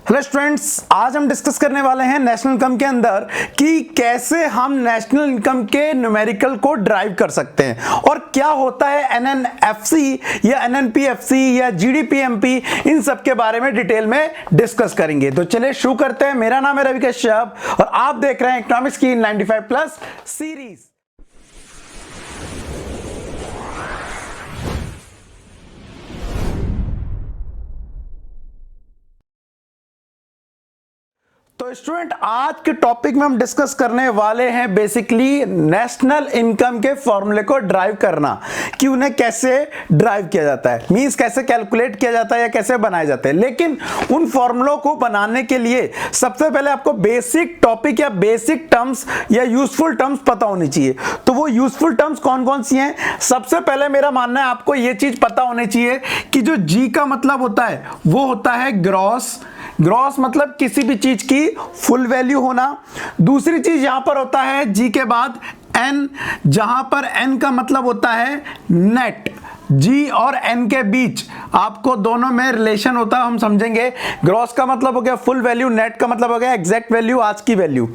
Hello students, आज हम discuss करने वाले हैं नेशनल इनकम के अंदर कि कैसे हम नेशनल इनकम के न्यूमेरिकल को ड्राइव कर सकते हैं और क्या होता है एनएनएफसी या एनएनपीएफसी या जीडीपीएमपी, इन सब के बारे में डिटेल में डिस्कस करेंगे। तो चलिए शुरू करते हैं। मेरा नाम है रवि कश्यप और आप देख रहे हैं इकोनॉमिक्स की 95 प्लस सीरीज। तो स्टूडेंट, आज के टॉपिक में हम डिस्कस करने वाले हैं बेसिकली नेशनल इनकम के फॉर्मूले को ड्राइव करना, कि उन्हें कैसे ड्राइव किया जाता है, मींस कैसे कैलकुलेट किया जाता है या कैसे बनाए जाते हैं। लेकिन उन फॉर्मूलों को बनाने के लिए सबसे पहले आपको बेसिक टॉपिक या बेसिक टर्म्स या यूजफुल टर्म्स पता होनी चाहिए। तो वो यूजफुल टर्म्स कौन कौन सी हैं? सबसे पहले मेरा मानना है आपको ये चीज पता होनी चाहिए कि जो जी का मतलब होता है वो होता है ग्रॉस। ग्रॉस मतलब किसी भी चीज की फुल वैल्यू होना। दूसरी चीज यहां पर होता है जी के बाद एन, जहां पर एन का मतलब होता है नेट। जी और एन के बीच आपको दोनों में रिलेशन होता है, हम समझेंगे। ग्रॉस का मतलब हो गया फुल वैल्यू, नेट का मतलब हो गया एग्जैक्ट वैल्यू, आज की वैल्यू।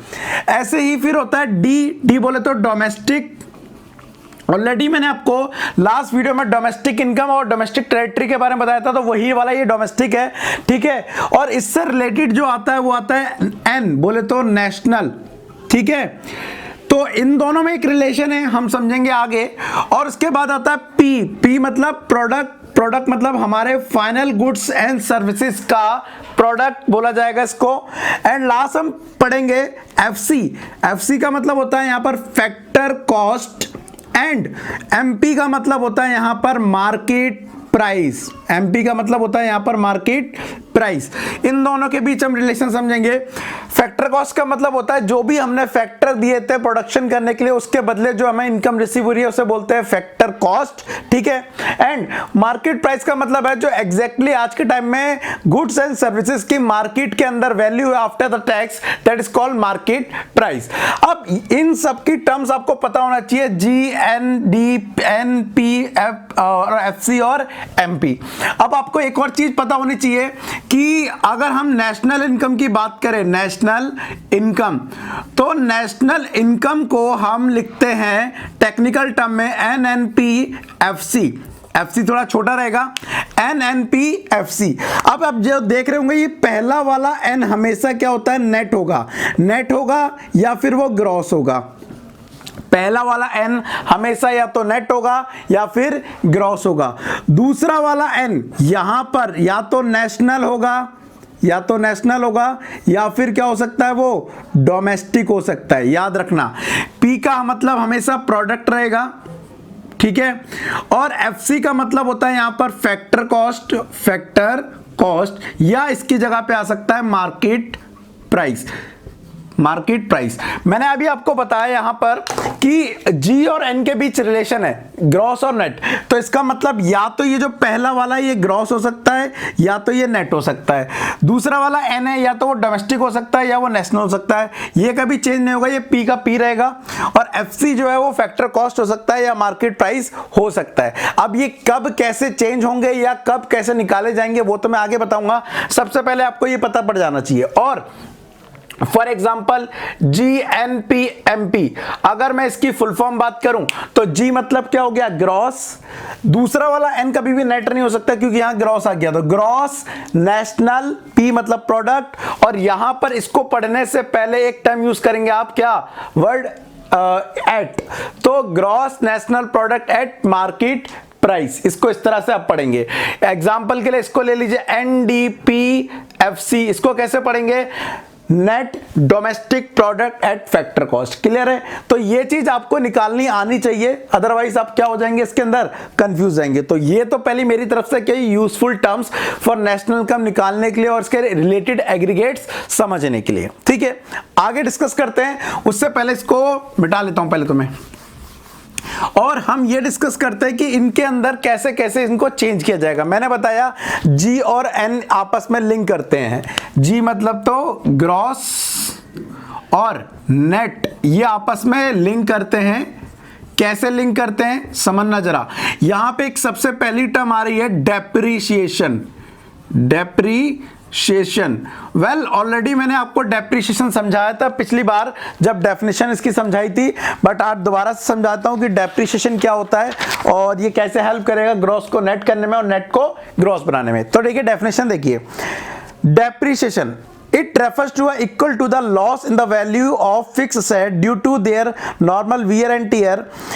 ऐसे ही फिर होता है डी। डी बोले तो डोमेस्टिक। ऑलरेडी मैंने आपको लास्ट वीडियो में डोमेस्टिक इनकम और डोमेस्टिक टेरिटरी के बारे में बताया था, तो वही वाला ये डोमेस्टिक है, ठीक है। और इससे रिलेटेड जो आता है वो आता है एन, बोले तो नेशनल, ठीक है। तो इन दोनों में एक रिलेशन है, हम समझेंगे आगे। और उसके बाद आता है पी। पी मतलब प्रोडक्ट। प्रोडक्ट मतलब हमारे फाइनल गुड्स एंड सर्विसेज का प्रोडक्ट बोला जाएगा इसको। एंड लास्ट हम पढ़ेंगे एफसी। एफसी का मतलब होता है यहां पर फैक्टर कॉस्ट। एंड एमपी का मतलब होता है यहां पर मार्केट प्राइस। एमपी का मतलब होता है यहां पर मार्केट प्राइस। इन दोनों के बीच हम रिलेशन समझेंगे। फैक्टर कॉस्ट का मतलब होता है जो भी हमने फैक्टर दिए थे प्रोडक्शन करने के लिए, उसके बदले जो हमें इनकम रिसीव हो रही है उसे बोलते हैं फैक्टर कॉस्ट, ठीक है। एंड मार्केट प्राइस का मतलब है जो एग्जैक्टली आज के टाइम में गुड्स एंड सर्विसेज की मार्केट के अंदर वैल्यू है after the tax, that is called market price. अब इन सब की टर्म्स आपको पता होना चाहिए, G, N, D, N, P, F और एफ सी और एमपी। अब आपको एक और चीज पता होनी चाहिए कि अगर हम नेशनल इनकम की बात करें, नेशनल इनकम, तो नेशनल इनकम को हम लिखते हैं टेक्निकल टर्म में एनएनपीएफसी। एफसी थोड़ा छोटा रहेगा, एनएनपीएफसी। अब आप जो देख रहे होंगे ये पहला वाला एन हमेशा क्या होता है? नेट होगा। नेट होगा या फिर वो ग्रॉस होगा। पहला वाला एन हमेशा या तो नेट होगा या फिर ग्रॉस होगा। दूसरा वाला एन यहां पर या तो नेशनल होगा, या तो नेशनल होगा या फिर क्या हो सकता है? वो डोमेस्टिक हो सकता है। याद रखना, पी का मतलब हमेशा प्रोडक्ट रहेगा, ठीक है। और एफसी का मतलब होता है यहां पर फैक्टर कॉस्ट। फैक्टर कॉस्ट या इसकी जगह पे आ सकता है मार्केट प्राइस। मार्केट प्राइस मैंने अभी आपको बताया यहां पर कि जी और एन के बीच रिलेशन है, ग्रॉस और नेट। तो इसका मतलब या तो ये जो पहला वाला ये ग्रॉस हो सकता है या तो ये नेट हो सकता है। दूसरा वाला एन है या तो वो डोमेस्टिक हो सकता है या वो नेशनल हो सकता है। ये कभी चेंज नहीं होगा, ये पी का पी रहेगा। और एफसी जो है वो फैक्टर कॉस्ट हो सकता है या मार्केट प्राइस हो सकता है। अब ये कब कैसे चेंज होंगे या कब कैसे निकाले जाएंगे वो तो मैं आगे बताऊंगा। सबसे पहले आपको ये पता पड़ जाना चाहिए। और for example G N P M P, अगर मैं इसकी फुल फॉर्म बात करूं तो जी मतलब क्या हो गया? ग्रॉस। दूसरा वाला एन कभी भी नेट नहीं हो सकता क्योंकि यहां ग्रॉस आ गया, तो ग्रॉस नेशनल। पी मतलब प्रोडक्ट। और यहां पर इसको पढ़ने से पहले एक टर्म यूज करेंगे आप, क्या वर्ड? एट। तो gross national product at market price, इसको इस तरह से आप पढ़ेंगे। एग्जाम्पल के लिए इसको ले लीजिए एनडीपीएफसी, इसको कैसे पढ़ेंगे? Net domestic product at factor cost. Clear है? तो ये चीज आपको निकालनी आनी चाहिए, अदरवाइज आप क्या हो जाएंगे इसके अंदर? कंफ्यूज जाएंगे। तो ये तो पहले मेरी तरफ से कई useful terms for national income निकालने के लिए और इसके रिलेटेड एग्रीगेट्स समझने के लिए, ठीक है। आगे डिस्कस करते हैं, उससे पहले इसको मिटा लेता हूं पहले तो मैं, और हम ये डिस्कस करते हैं कि इनके अंदर कैसे कैसे इनको चेंज किया जाएगा। मैंने बताया जी और एन आपस में लिंक करते हैं। जी मतलब तो ग्रॉस और नेट, ये आपस में लिंक करते हैं। कैसे लिंक करते हैं समझना जरा। यहां पे एक सबसे पहली टर्म आ रही है डेप्रीशिएशन। डेप्रीशिएशन। वेल ऑलरेडी मैंने आपको डेप्रीशिएशन समझाया था पिछली बार जब डेफिनेशन इसकी समझाई थी, बट आज दोबारा से समझाता हूं कि डेप्रीशिएशन क्या होता है और ये कैसे हेल्प करेगा ग्रॉस को नेट करने में और नेट को ग्रॉस बनाने में। तो देखिए डेफिनेशन देखिए, depreciation it refers to equal to the loss in the value of fixed asset due to their normal wear and tear.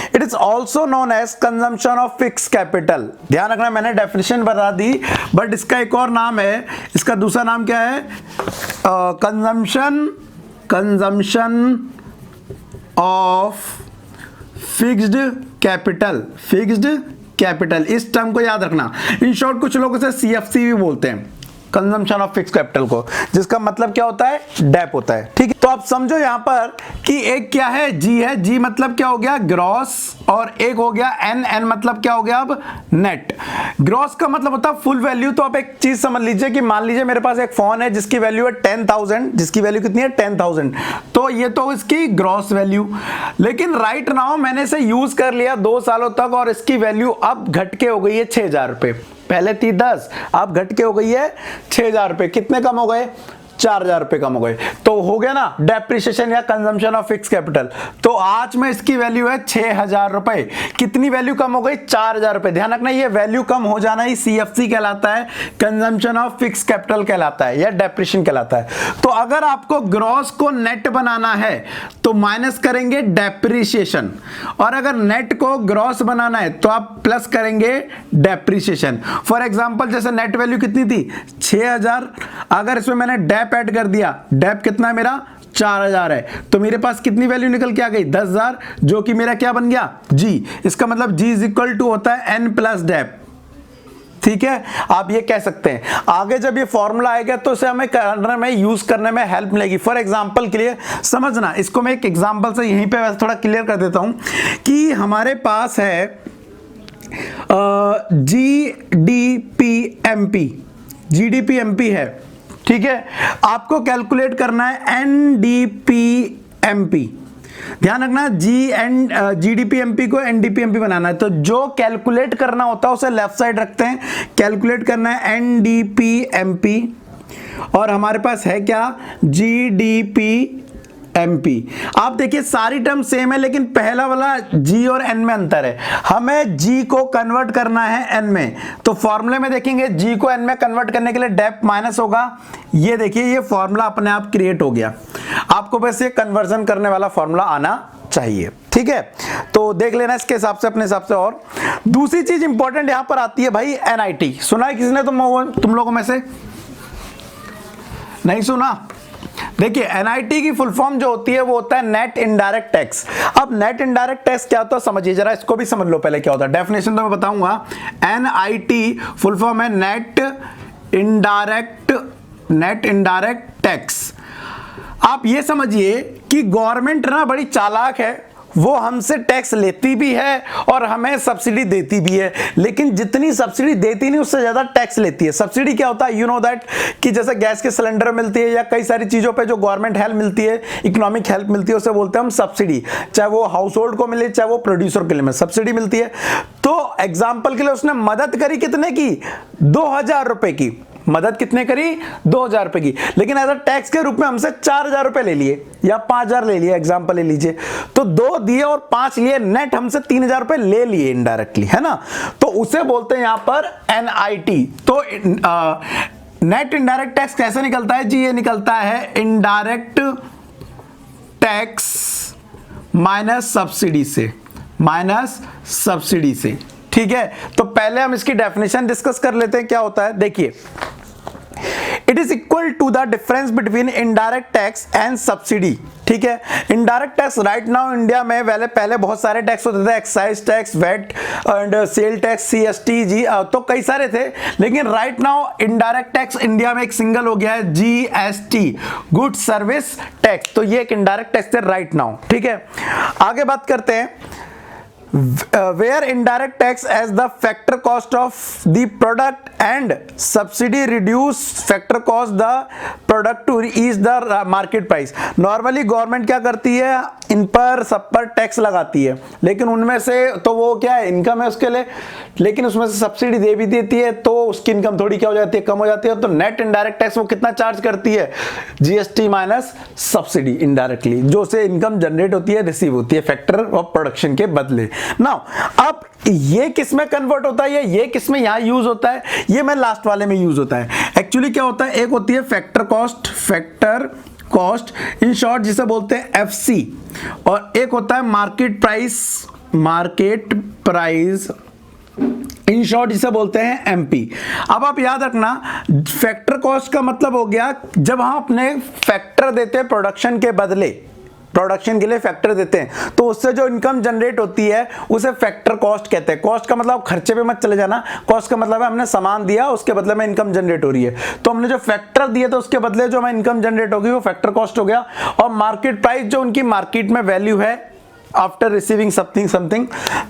It is also known as consumption of fixed capital. ध्यान रखना मैंने definition बता दी, but इसका एक और नाम है, इसका दूसरा नाम क्या है? Consumption of fixed capital. इस टर्म को याद रखना। इन शॉर्ट कुछ लोग इसे CFC भी बोलते हैं, कंजम्पशन ऑफ फिक्स कैपिटल को, जिसका मतलब क्या होता है? डेप होता है। ठीक है, तो आप समझो यहां पर कि एक क्या है? जी है। जी मतलब क्या हो गया? ग्रॉस, और एक हो गया एन मतलब क्या हो गया? अब नेट। ग्रॉस का मतलब होता है फुल वैल्यू। तो आप एक चीज समझ लीजिए कि मान लीजिए मेरे पास एक फोन है जिसकी वैल्यू है 10,000, जिसकी वैल्यू कितनी है? 10,000। तो ये तो इसकी ग्रॉस वैल्यू, लेकिन राइट नाउ मैंने इसे यूज कर लिया 2 सालों तक और इसकी वैल्यू अब घट के हो गई है 6,000 रुपए। पहले थी 10, अब घट के हो गई है 6,000 रुपए। कितने कम हो गए? 4,000 रुपए कम हो गए। तो हो गया ना डेप्रिसिएशन या कंजम्पशन ऑफ फिक्स कैपिटल। तो आज में इसकी वैल्यू है 6,000 रुपए। कितनी वैल्यू कम हो गई? 4,000 रुपए। ध्यान रखना ये वैल्यू कम हो जाना ही CFC कहलाता है, कंजम्पशन ऑफ फिक्स कैपिटल कहलाता है या डेप्रिसिएशन कहलाता है। तो अगर आपको ग्रॉस को नेट बनाना है तो माइनस करेंगे डेप्रिसिएशन, और अगर नेट को ग्रॉस बनाना है तो आप प्लस करेंगे डेप्रिसिएशन। फॉर एग्जांपल जैसे नेट वैल्यू कितनी थी? 6,000। अगर इसमें मैंने डेप ऐड कर दिया, डेप कितना है मेरा? 4,000 है, तो मेरे पास कितनी वैल्यू निकल के आ गई? 10,000, जो कि मेरा क्या बन गया? जी। इसका मतलब जी इज इक्वल टू होता है n प्लस डेप। ठीक है, आप ये कह सकते हैं। आगे जब ये फॉर्मूला आएगा तो इसे हमें करने में, यूज करने में हेल्प मिलेगी। फॉर एग्जांपल के लिए समझना, इसको मैं एक एग्जांपल से यहीं पे वैसे थोड़ा क्लियर कर देता हूं कि हमारे पास है GDP-MP है। ठीक है, आपको कैलकुलेट करना है NDP-MP। ध्यान रखना GDP-MP को NDP-MP बनाना है। तो जो कैलकुलेट करना होता है उसे लेफ्ट साइड रखते हैं। कैलकुलेट करना है NDP-MP, और हमारे पास है क्या? GDP-MP। आप देखिए सारी टर्म सेम है, लेकिन पहला वाला G और N में अंतर है। हमें G को कन्वर्ट करना है N में, तो फॉर्मूले में देखेंगे G को N में कन्वर्ट करने के लिए डेप माइनस होगा। ये देखिए ये फॉर्मूला अपने आप क्रिएट हो गया। आपको बस ये कन्वर्जन करने वाला फॉर्मूला आना चाहिए। ठीक है, तो देख लेना इसके हिसाब से, अपने हिसाब से। और दूसरी चीज इंपॉर्टेंट यहां पर आती है भाई, NIT। सुना है किसी ने तुम लोगों में से? नहीं सुना? देखिए NIT की फुल फॉर्म जो होती है वो होता है नेट इनडायरेक्ट टैक्स। अब नेट इनडायरेक्ट टैक्स क्या होता है समझिए जरा, इसको भी समझ लो पहले क्या होता है। डेफिनेशन तो मैं बताऊंगा। NIT फुल फॉर्म है नेट इनडायरेक्ट टैक्स। आप ये समझिए कि गवर्नमेंट ना बड़ी चालाक है, वो हमसे टैक्स लेती भी है और हमें सब्सिडी देती भी है, लेकिन जितनी सब्सिडी देती नहीं उससे ज्यादा टैक्स लेती है। सब्सिडी क्या होता है? यू नो दैट, कि जैसे गैस के सिलेंडर मिलती है या कई सारी चीजों पे जो गवर्नमेंट हेल्प मिलती है, इकोनॉमिक हेल्प मिलती है, उसे बोलते हैं हम सब्सिडी। चाहे वो हाउस होल्ड को मिले, चाहे वो प्रोड्यूसर के लिए सब्सिडी मिलती है। तो एग्जाम्पल के लिए उसने मदद करी कितने की? 2,000 रुपए की। मदद कितने करी? 2,000 रुपए की, लेकिन एज अ टैक्स के रूप में हमसे 4,000 रुपए ले लिए या 5,000 ले लिए, एग्जांपल ले लीजिए। तो 2 दिए और 5 लिए, नेट हमसे 3,000 रुपए ले लिए इनडायरेक्टली, है ना? तो उसे बोलते हैं यहां पर NIT। तो नेट इनडायरेक्ट टैक्स कैसे निकलता है जी? ये निकलता है इनडायरेक्ट टैक्स माइनस सब्सिडी से। ठीक है, तो पहले हम इसकी डेफिनेशन डिस्कस कर लेते हैं क्या होता है। देखिए, it is equal to the difference between indirect tax and subsidy. ठीक है, indirect tax right now India में पहले बहुत सारे टैक्स होते थे, excise tax, VAT and sale tax, CST, जी, तो कई सारे थे। लेकिन right now indirect tax India में एक सिंगल हो गया है, GST, गुड सर्विस टैक्स। तो ये एक इनडायरेक्ट टैक्स है राइट नाउ। ठीक है, आगे बात करते हैं। where indirect tax as the factor cost of the product and subsidy reduce factor cost the product to reach the market price। Normally government क्या करती है, इन पर सब पर टैक्स लगाती है, लेकिन उनमें से तो वो क्या है, इनकम है उसके लिए, लेकिन उसमें से सब्सिडी दे भी देती है तो उसकी इनकम थोड़ी क्या हो जाती है, कम हो जाती है। तो नेट इनडायरेक्ट टैक्स वो कितना चार्ज करती है, जीएसटी माइनस सब्सिडी इनडायरेक्टली, जो से इनकम जनरेट होती है, रिसीव होती है फैक्टर ऑफ प्रोडक्शन के बदले। नाउ अब ये किस में कन्वर्ट होता है, ये किस में यहां यूज होता है, ये मैं लास्ट वाले में यूज होता है। एक्चुअली क्या होता है, एक होती है फैक्टर कॉस्ट इन शॉर्ट जिसे बोलते हैं एफसी, और एक होता है मार्केट प्राइस इन शॉर्ट जिसे बोलते हैं एमपी। अब आप याद रखना, फैक्टर कॉस्ट का मतलब हो गया जब हम अपने फैक्टर देते हैं प्रोडक्शन के बदले, प्रोडक्शन के लिए फैक्टर देते हैं तो उससे जो इनकम जनरेट होती है उसे फैक्टर कॉस्ट कहते हैं। कॉस्ट का मतलब खर्चे पे मत चले जाना, कॉस्ट का मतलब है हमने सामान दिया उसके बदले में इनकम जनरेट हो रही है, तो हमने जो फैक्टर दिए तो उसके बदले जो हमें इनकम जनरेट होगी वो फैक्टर कॉस्ट हो गया। और मार्केट प्राइस जो उनकी मार्केट में वैल्यू है आफ्टर रिसीविंग समथिंग,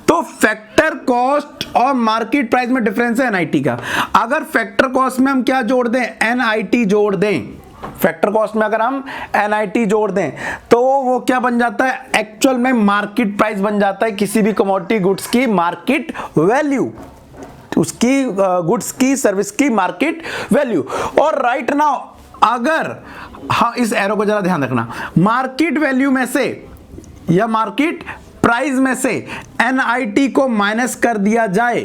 तो फैक्टर कॉस्ट और मार्केट प्राइस में डिफरेंस है एनआईटी का। अगर फैक्टर कॉस्ट में हम क्या जोड़ दें, एनआईटी जोड़ दें, फैक्टर कॉस्ट में अगर हम एनआईटी जोड़ दें तो वो क्या बन जाता है, एक्चुअल में मार्केट प्राइस बन जाता है किसी भी कमोडिटी गुड्स की मार्केट वैल्यू, उसकी गुड्स की सर्विस की मार्केट वैल्यू। और राइट नाउ अगर हाँ, इस एरो को जरा ध्यान रखना, मार्केट वैल्यू में से या मार्केट प्राइस में से एनआईटी को माइनस कर दिया जाए,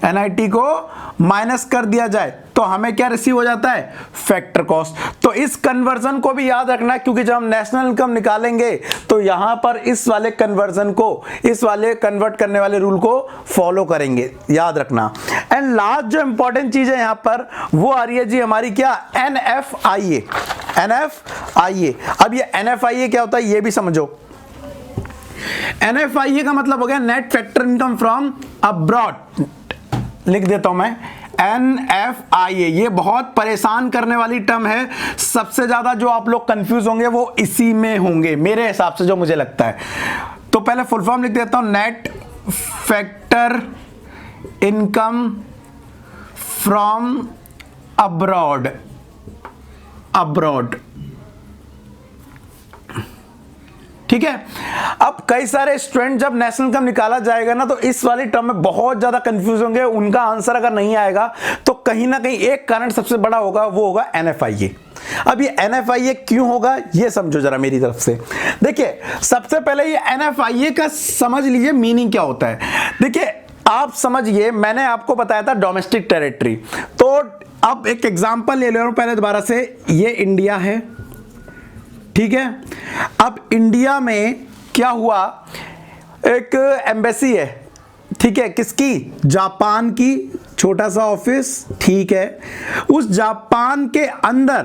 एनआईटी को माइनस कर दिया जाए तो हमें क्या रिसीव हो जाता है, फैक्टर कॉस्ट। तो इस कन्वर्जन को भी याद रखना, क्योंकि जब हम नेशनल इनकम निकालेंगे तो यहां पर इस वाले कन्वर्जन को, इस वाले कन्वर्ट करने वाले रूल को फॉलो करेंगे, याद रखना। एंड लास्ट जो इंपॉर्टेंट चीज है यहां पर वो आ रही है जी हमारी क्या, एनएफआईए। एनएफआईए, अब ये एनएफआईए क्या होता है ये भी समझो। एनएफआईए का मतलब हो गया net factor income from abroad, लिख देता हूं मैं एनएफआईए। ये बहुत परेशान करने वाली टर्म है, सबसे ज्यादा जो आप लोग कंफ्यूज होंगे वो इसी में होंगे मेरे हिसाब से, जो मुझे लगता है। तो पहले फुल फॉर्म लिख देता हूं, net factor income from abroad, ठीक है। अब कई सारे स्टूडेंट जब नेशनल इनकम निकाला जाएगा ना तो इस वाली टर्म में बहुत ज्यादा कंफ्यूज होंगे, उनका आंसर अगर नहीं आएगा तो कहीं ना कहीं एक कारण सबसे बड़ा होगा, वो होगा एनएफआईए। अब ये एनएफआईए क्यों होगा ये समझो जरा मेरी तरफ से। देखिए सबसे पहले ये एनएफआईए का समझ लीजिए मीनिंग क्या होता है। देखिए आप समझिए, मैंने आपको बताया था डोमेस्टिक टेरिटरी, तो अब एक एग्जांपल ले ले रहा हूं पहले दोबारा से। ये इंडिया है, ठीक है। अब इंडिया में क्या हुआ, एक एम्बेसी है, ठीक है, किसकी, जापान की, छोटा सा ऑफिस, ठीक है। उस जापान के अंदर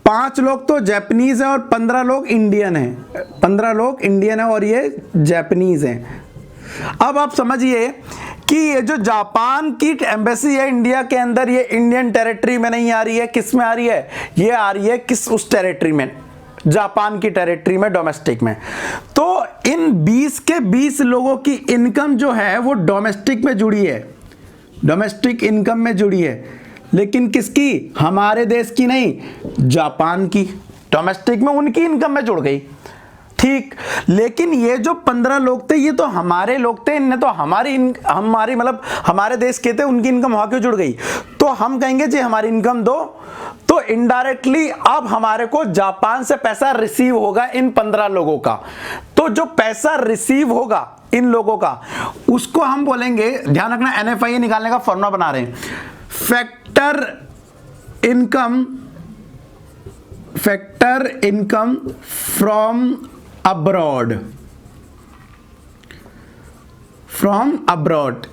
5 लोग तो जापानीज हैं और 15 लोग इंडियन हैं, 15 लोग इंडियन हैं और ये जापानीज हैं। अब आप समझिए कि ये जो जापान की एम्बेसी है इंडिया के अंदर, ये इंडियन टेरिटरी में नहीं आ रही है, किस में आ रही है, ये आ रही है किस, उस टेरिटरी में, जापान की टेरिटरी में, डोमेस्टिक में। तो इन 20 के 20 लोगों की इनकम जो है वो डोमेस्टिक में जुड़ी है, डोमेस्टिक इनकम में जुड़ी है, लेकिन किसकी, हमारे देश की नहीं, जापान की। डोमेस्टिक में उनकी इनकम में जुड़ गई, ठीक। लेकिन ये जो 15 लोग थे ये तो हमारे लोग थे, इनने तो हमारी मतलब हमारे देश के थे, उनकी इनकम वहां क्यों जुड़ गई। तो हम कहेंगे जी हमारी इनकम दो, तो इनडायरेक्टली अब हमारे को जापान से पैसा रिसीव होगा इन 15 लोगों का। तो जो पैसा रिसीव होगा इन लोगों का उसको हम बोलेंगे, ध्यान रखना एनएफआईए निकालने का फॉर्मूला बना रहे हैं, फैक्टर इनकम फ्रॉम अब्रॉड।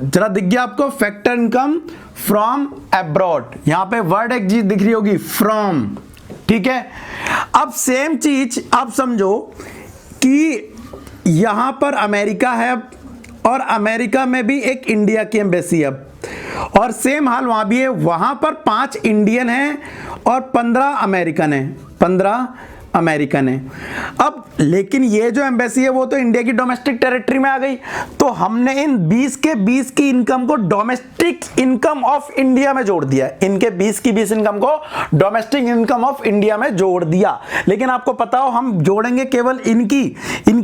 जरा दिख गया आपको, फैक्टर इनकम फ्रॉम अब्रॉड, यहां पे वर्ड एक चीज दिख रही होगी, फ्रॉम, ठीक है। अब सेम चीज आप समझो कि यहां पर अमेरिका है और अमेरिका में भी एक इंडिया की एम्बेसी है, और सेम हाल वहां भी है, वहां पर 5 इंडियन हैं और 15 अमेरिकन हैं, 15 अमेरिकन है। अब लेकिन ये जो एम्बेसी है वो तो इंडिया की डोमेस्टिक टेरिटरी में आ गई, तो हमने इन 20 के 20 की इनकम को डोमेस्टिक इनकम ऑफ इंडिया में जोड़ दिया। इनके 20 की 20 इनकम को डोमेस्टिक इनकम ऑफ इंडिया में जोड़ दिया। लेकिन आपको पता हो हम जोड़ेंगे केवल इनकी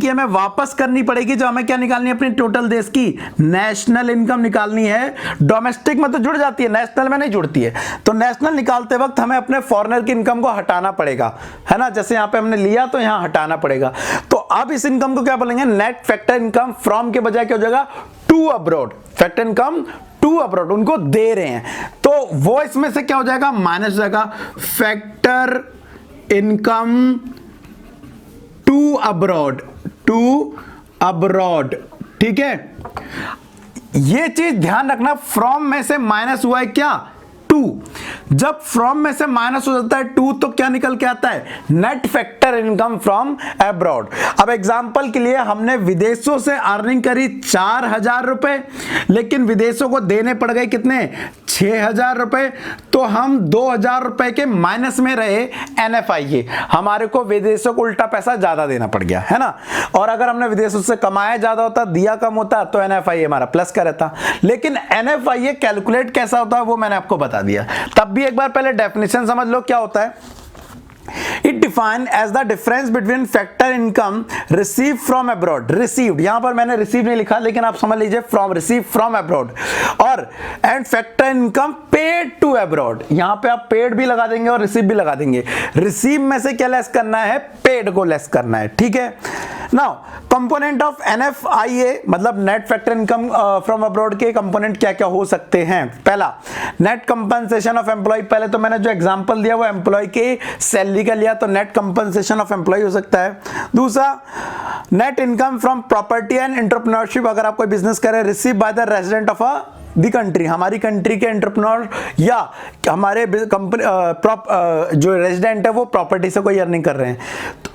हमें वापस करनी पड़ेगी, जो हमें क्या निकालनी है अपनी टोटल देश की नेशनल इनकम निकालनी है। डोमेस्टिक में तो जुड़ जाती है, नेशनल में नहीं जुड़ती है। तो नेशनल निकालते वक्त हमें अपने फॉरेनर की इनकम को हटाना पड़ेगा, है ना। जैसे यहां पे हमने लिया तो यहां हटाना पड़ेगा। तो अब इस इनकम को क्या बोलेंगे, नेट फैक्टर इनकम फ्रॉम के बजाय क्या हो जाएगा, to abroad. Factor income to abroad, उनको दे रहे हैं तो वो इसमें से क्या हो जाएगा, माइनस हो जाएगा। फैक्टर इनकम टू अब्रॉड, ठीक है। ये चीज ध्यान रखना, फ्रॉम में से माइनस हुआ है क्या, 2। जब फ्रॉम में से माइनस हो जाता है 2 तो क्या निकल के आता है, net factor income from abroad. अब एग्जांपल के लिए हमने विदेशों से अर्निंग करी 4000 रुपए, लेकिन विदेशों को देने पड़ गए कितने, 6000 रुपए। तो हम 2000 रुपए के माइनस में रहे NFIA, हमारे को विदेशों को उल्टा पैसा ज्यादा देना पड़ गया, है ना। और अगर हमने विदेशों से कमाया ज्यादा होता, दिया कम होता, तो NFIA हमारा प्लस का रहता। लेकिन NFIA कैलकुलेट कैसा होता है वो मैंने आपको बता दिया। तब भी एक बार पहले डेफिनेशन समझ लो क्या होता है। It defined as the difference between factor income received from abroad, received, यहां पर मैंने receive नहीं लिखा लेकिन आप समझ लीजिए from, received from abroad, और and factor income paid to abroad। यहां पे आप paid भी लगा देंगे और receive भी लगा देंगे। receive में से क्या लेस करना है, paid को लेस करना है, ठीक है। नाउ कंपोनेंट ऑफ NFIA मतलब net factor income from abroad के कंपोनेंट क्या क्या हो सकते हैं। पहला, नेट कंपनसेशन ऑफ एम्प्लॉय। पहले तो मैंने जो एग्जांपल दिया वो एम्प्लॉय के सैलरी का लिया, तो नेट कंपनसेशन ऑफ एम्प्लॉय हो सकता है। दूसरा, net income from property and entrepreneurship, अगर आप कोई बिजनेस करें, receive by the resident of the country, हमारी कंट्री के एंटरप्रेन्योर या हमारे कंपनी जो रेजिडेंट है वो प्रॉपर्टी से कोई अर्निंग कर रहे हैं।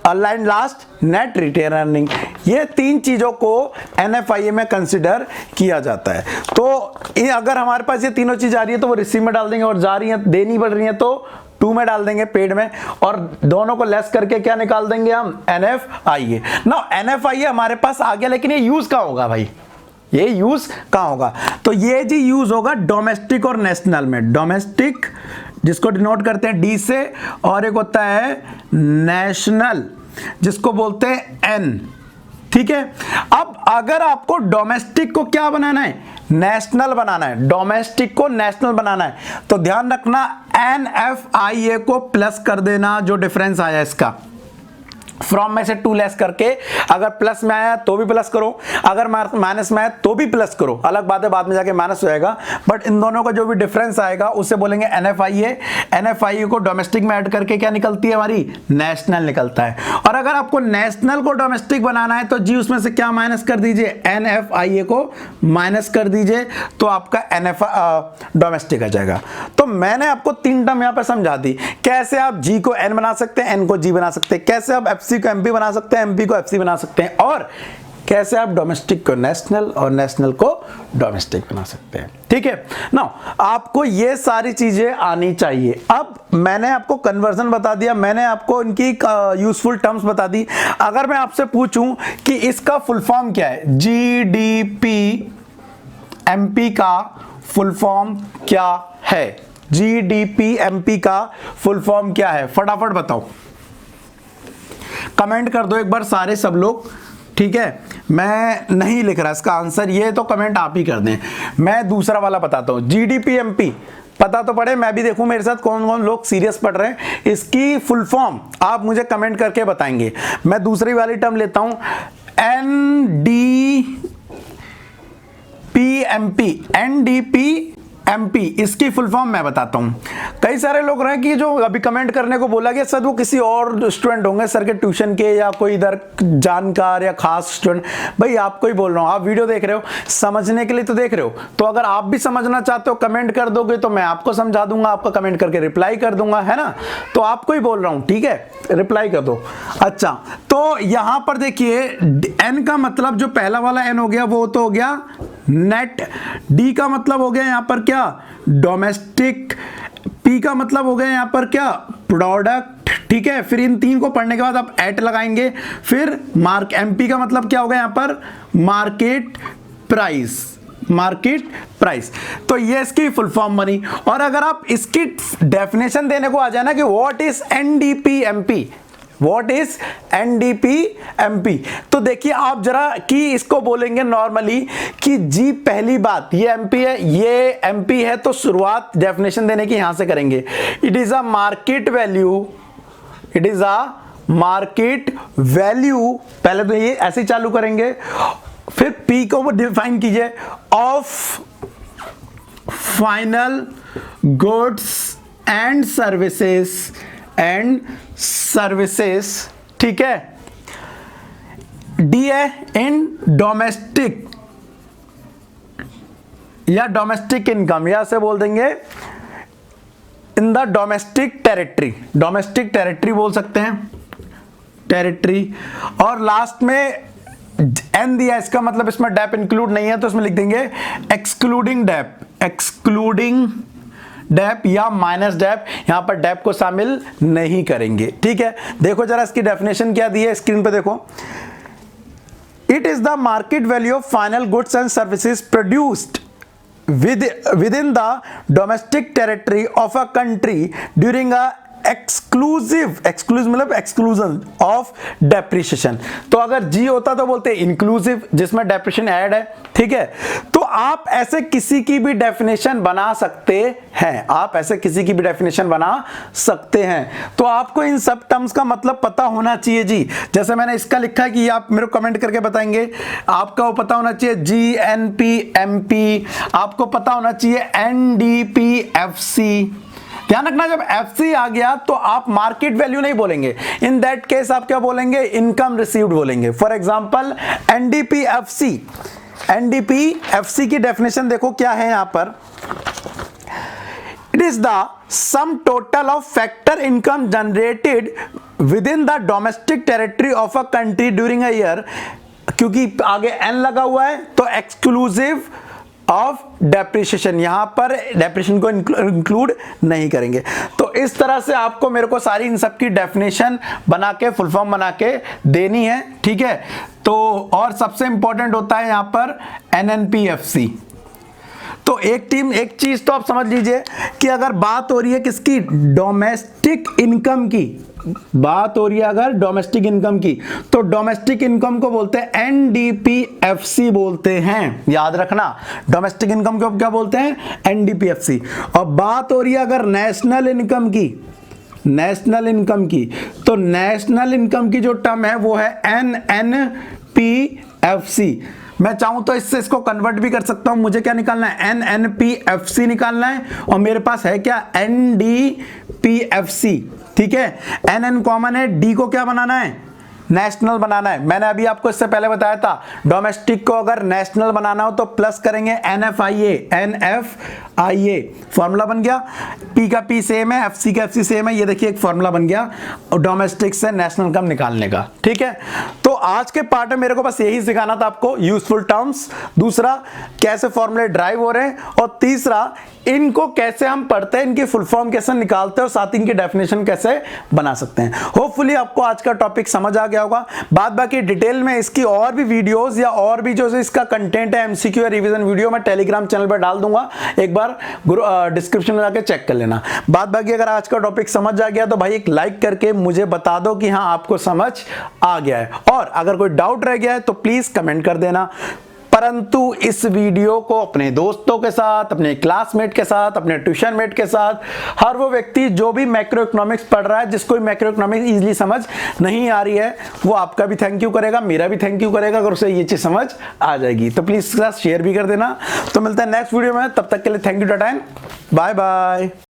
Align last, net retain earning. ये 3 चीजों को NFIA में कंसिडर किया जाता है। तो अगर हमारे पास ये तीनों चीज आ रही है तो वो रिसीव में डाल देंगे, और जा रही है देनी बढ़ रही है तो 2 में डाल देंगे, पेड में, और दोनों को लेस करके क्या निकाल देंगे हम, NFIA। नाउ NFIA हमारे पास आ गया, लेकिन ये यूज कहां होगा भाई, ये यूज कहां होगा, तो ये जी यूज होगा डोमेस्टिक और नेशनल में। डोमेस्टिक जिसको डिनोट करते हैं D से, और एक होता है नेशनल जिसको बोलते हैं N, ठीक है। अब अगर आपको डोमेस्टिक को क्या बनाना है, नेशनल बनाना है, डोमेस्टिक को नेशनल बनाना है, तो ध्यान रखना NFIA को प्लस कर देना, जो डिफरेंस आया इसका फ्रॉम में से 2 लेस करके। अगर प्लस में आया तो भी प्लस करो, अगर माइनस में आया तो भी प्लस करो, अलग बात है बाद में जाके माइनस हो जाएगा, बट इन दोनों का जो भी डिफरेंस आएगा उसे बोलेंगे NFIA। NFIA को डोमेस्टिक में ऐड करके क्या निकलती है हमारी, नेशनल निकलता है। और अगर आपको नेशनल को डोमेस्टिक बनाना है तो जी उसमें से क्या माइनस कर दीजिए, NFIA को माइनस कर दीजिए, तो आपका डोमेस्टिक आ जाएगा। तो मैंने आपको 3 टर्म यहां पर समझा दी, कैसे आप G को N बना सकते हैं, N को G बना सकते हैं, कैसे आप FC को MP बना सकते हैं, MP को FC बना सकते हैं, और कैसे आप डोमेस्टिक को नेशनल और नेशनल को डोमेस्टिक बना सकते हैं, ठीक है ना। आपको ये सारी चीजें आनी चाहिए। अब मैंने आपको कन्वर्जन बता दिया, मैंने आपको इनकी यूजफुल टर्म्स बता दी। अगर मैं आपसे पूछूं कि इसका फुल फॉर्म क्या है, GDP MP का फुल फॉर्म क्या है, GDP MP का फुल फॉर्म क्या है, फटाफट बताओ, कमेंट कर दो एक बार सारे सब लोग, ठीक है। मैं नहीं लिख रहा इसका आंसर, ये तो कमेंट आप ही कर दें। मैं दूसरा वाला बताता हूं, GDP MP पता तो पड़े, मैं भी देखूं मेरे साथ कौन कौन लोग सीरियस पढ़ रहे हैं। इसकी फुल फॉर्म आप मुझे कमेंट करके बताएंगे। मैं दूसरी वाली टर्म लेता हूं, NDP MP, इसकी फुल फॉर्म मैं बताता हूं। कई सारे लोग रहे कि जो अभी कमेंट करने को बोला गया, सर वो किसी और स्टूडेंट होंगे, सर के ट्यूशन के या कोई इधर जानकार या खास स्टूडेंट। भाई आपको ही बोल रहा हूं, आप वीडियो देख रहे हो, समझने के लिए तो देख रहे हो, तो अगर आप भी समझना चाहते हो कमेंट कर दोगे तो मैं आपको समझा दूंगा, आपका कमेंट करके रिप्लाई कर दूंगा, है ना। तो आपको ही बोल रहा हूं, ठीक है, रिप्लाई कर दो। अच्छा, तो यहां पर देखिए N का मतलब जो पहला वाला N हो गया वो तो हो गया नेट, D का मतलब हो गया यहां पर क्या, डोमेस्टिक, P का मतलब हो गया यहां पर क्या, प्रोडक्ट, ठीक है, फिर इन 3 को पढ़ने के बाद आप एट लगाएंगे, फिर मार्क एमपी का मतलब क्या होगा यहां पर, मार्केट प्राइस, मार्केट प्राइस। तो ये इसकी फुल फॉर्म बनी। और अगर आप इसकी डेफिनेशन देने को आ जाए ना कि व्हाट इज एनडीपीएमपी, व्हाट इज एनडीपीएमपी, तो देखिए आप जरा कि इसको बोलेंगे नॉर्मली कि जी पहली बात ये एमपी है, ये एमपी है, तो शुरुआत डेफिनेशन देने की यहां से करेंगे। It is a market value, it is a market value, पहले तो ये ऐसे ही चालू करेंगे, फिर पी को डिफाइन कीजिए, of final goods and services, ठीक है। डी है इन डोमेस्टिक या डोमेस्टिक इनकम, या से बोल देंगे in the domestic territory, domestic territory बोल सकते हैं, टेरिटरी। और लास्ट में एन दिया, इसका मतलब इसमें डेप इंक्लूड नहीं है, तो इसमें लिख देंगे एक्सक्लूडिंग डेप, एक्सक्लूडिंग डेप या माइनस डेप, यहां पर डेप को शामिल नहीं करेंगे, ठीक है। देखो जरा इसकी डेफिनेशन क्या दी है, स्क्रीन पे देखो। It is the market value of final goods and services produced within the domestic territory of a country during a exclusive मतलब exclusion of depreciation। तो अगर जी होता तो बोलते इंक्लूसिव, जिसमें डेप्रिसिएशन ऐड है, ठीक है। तो आप ऐसे किसी की भी डेफिनेशन बना सकते हैं, आप ऐसे किसी की भी डेफिनेशन बना सकते हैं। तो आपको इन सब टर्म्स का मतलब पता होना चाहिए जी। जैसे मैंने इसका लिखा है कि आप मेरे को कमेंट करके बताएंगे, आपका वो पता होना चाहिए G N P M P, आपको पता होना चाहिए N D P F C. ध्यान रखना, जब एफसी आ गया तो आप मार्केट वैल्यू नहीं बोलेंगे, इन दैट केस आप क्या बोलेंगे, इनकम रिसीव्ड बोलेंगे। फॉर एग्जांपल एनडीपीएफसी, एनडीपीएफसी की डेफिनेशन देखो क्या है यहां पर, it is the sum total of factor income generated with in the domestic territory of a country during a year, क्योंकि आगे एन लगा हुआ है तो एक्सक्लूसिव ऑफ डेप्रिसिएशन, यहां पर डेप्रिसिएशन को इंक्लूड नहीं करेंगे। तो इस तरह से आपको मेरे को सारी इन सब की डेफिनेशन बना के फुल फॉर्म बना के देनी है, ठीक है। तो और सबसे इंपॉर्टेंट होता है यहां पर एनएनपीएफसी। तो एक चीज तो आप समझ लीजिए कि अगर बात हो रही है किसकी, डोमेस्टिक इनकम की, बात हो रही है अगर डोमेस्टिक इनकम की, तो डोमेस्टिक इनकम को बोलते हैं एनडीपीएफसी बोलते हैं, याद रखना। डोमेस्टिक इनकम को क्या बोलते हैं, एनडीपीएफसी। और बात हो रही है अगर नेशनल इनकम की, नेशनल इनकम की, तो नेशनल इनकम की जो टर्म है वो है एनएनपीएफसी। मैं चाहूं तो इससे इसको कन्वर्ट भी कर सकता हूं, मुझे क्या निकालना है, एनएनपीएफसी निकालना है, और मेरे पास है क्या, एनडीपीएफसी, ठीक है। एन कॉमन है, डी को क्या बनाना है, नेशनल बनाना है। मैंने अभी आपको इससे पहले बताया था, डोमेस्टिक को अगर नेशनल बनाना हो तो प्लस करेंगे एनएफआईए, फॉर्मूला बन गया। पी का पी सेम है, एफसी का एफसी सेम है, ये देखिए एक फॉर्मूला बन गया और डोमेस्टिक से नेशनल इनकम निकालने का, ठीक है। तो आज के पार्ट में मेरे को बस यही सिखाना था आपको, यूजफुल टर्म्स, दूसरा कैसे फॉर्मूले ड्राइव हो रहे हैं, और तीसरा इनको कैसे हम पढ़ते हैं, इनकी फुल फॉर्म कैसे निकालते हैं, और साथ इनकी डेफिनेशन कैसे बना सकते हैं। होपफुली आपको आज का टॉपिक समझ आ गया होगा। बाद बाकी डिटेल में इसकी और भी वीडियोस या और भी जो इसका कंटेंट है एमसीक्यू या रिवीजन वीडियो मैं टेलीग्राम चैनल पर डाल दूंगा, एक बार डिस्क्रिप्शन में जाके चेक कर लेना। बाद बाकी अगर आज का टॉपिक समझ आ गया तो भाई एक लाइक करके मुझे बता दो कि हाँ आपको समझ आ गया है, और अगर कोई डाउट रह गया है तो प्लीज कमेंट कर देना। परंतु इस वीडियो को अपने दोस्तों के साथ, अपने क्लासमेट के साथ, अपने ट्यूशन मेट के साथ, हर वो व्यक्ति जो भी मैक्रो इकोनॉमिक्स पढ़ रहा है, जिसको मैक्रो इकोनॉमिक्स इजीली समझ नहीं आ रही है, वो आपका भी थैंक यू करेगा, मेरा भी थैंक यू करेगा अगर उसे ये चीज समझ आ जाएगी। तो प्लीज इसके साथ शेयर भी कर देना। तो मिलता है नेक्स्ट वीडियो में, तब तक के लिए thank you, tata and bye bye.